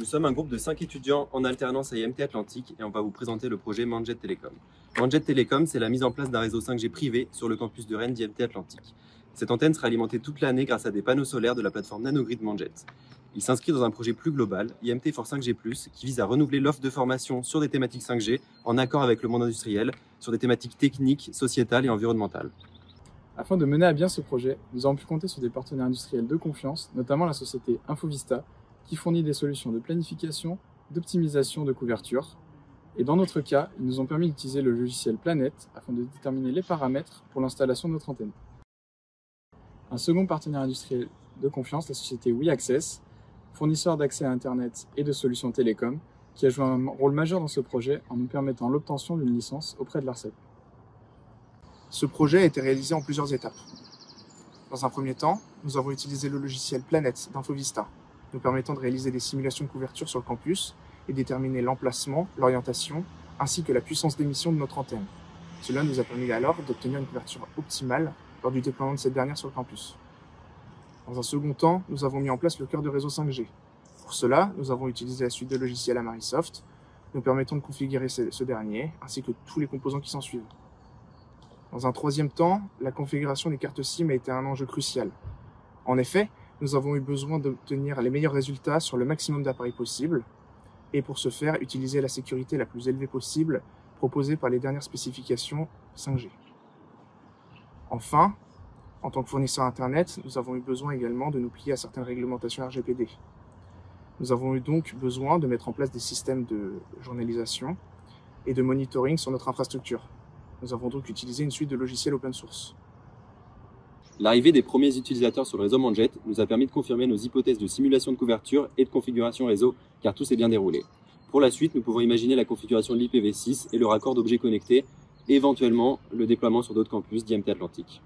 Nous sommes un groupe de 5 étudiants en alternance à IMT Atlantique et on va vous présenter le projet Manjet Telecom. Manjet Telecom, c'est la mise en place d'un réseau 5G privé sur le campus de Rennes d'IMT Atlantique. Cette antenne sera alimentée toute l'année grâce à des panneaux solaires de la plateforme Nanogrid Manjet. Il s'inscrit dans un projet plus global, IMT for 5G+, qui vise à renouveler l'offre de formation sur des thématiques 5G en accord avec le monde industriel, sur des thématiques techniques, sociétales et environnementales. Afin de mener à bien ce projet, nous avons pu compter sur des partenaires industriels de confiance, notamment la société Infovista, qui fournit des solutions de planification, d'optimisation de couverture. Et dans notre cas, ils nous ont permis d'utiliser le logiciel Planet afin de déterminer les paramètres pour l'installation de notre antenne. Un second partenaire industriel de confiance, la société WeAccess, fournisseur d'accès à Internet et de solutions télécom, qui a joué un rôle majeur dans ce projet en nous permettant l'obtention d'une licence auprès de l'ARCEP. Ce projet a été réalisé en plusieurs étapes. Dans un premier temps, nous avons utilisé le logiciel Planet d'Infovista, nous permettant de réaliser des simulations de couverture sur le campus et déterminer l'emplacement, l'orientation, ainsi que la puissance d'émission de notre antenne. Cela nous a permis alors d'obtenir une couverture optimale lors du déploiement de cette dernière sur le campus. Dans un second temps, nous avons mis en place le cœur de réseau 5G. Pour cela, nous avons utilisé la suite de logiciels Amarisoft, nous permettant de configurer ce dernier, ainsi que tous les composants qui s'en suivent. Dans un troisième temps, la configuration des cartes SIM a été un enjeu crucial. En effet, nous avons eu besoin d'obtenir les meilleurs résultats sur le maximum d'appareils possible, et pour ce faire, utiliser la sécurité la plus élevée possible proposée par les dernières spécifications 5G. Enfin, en tant que fournisseur Internet, nous avons eu besoin également de nous plier à certaines réglementations RGPD. Nous avons eu donc besoin de mettre en place des systèmes de journalisation et de monitoring sur notre infrastructure. Nous avons donc utilisé une suite de logiciels open source. L'arrivée des premiers utilisateurs sur le réseau Manjet nous a permis de confirmer nos hypothèses de simulation de couverture et de configuration réseau, car tout s'est bien déroulé. Pour la suite, nous pouvons imaginer la configuration de l'IPv6 et le raccord d'objets connectés, et éventuellement le déploiement sur d'autres campus d'IMT Atlantique.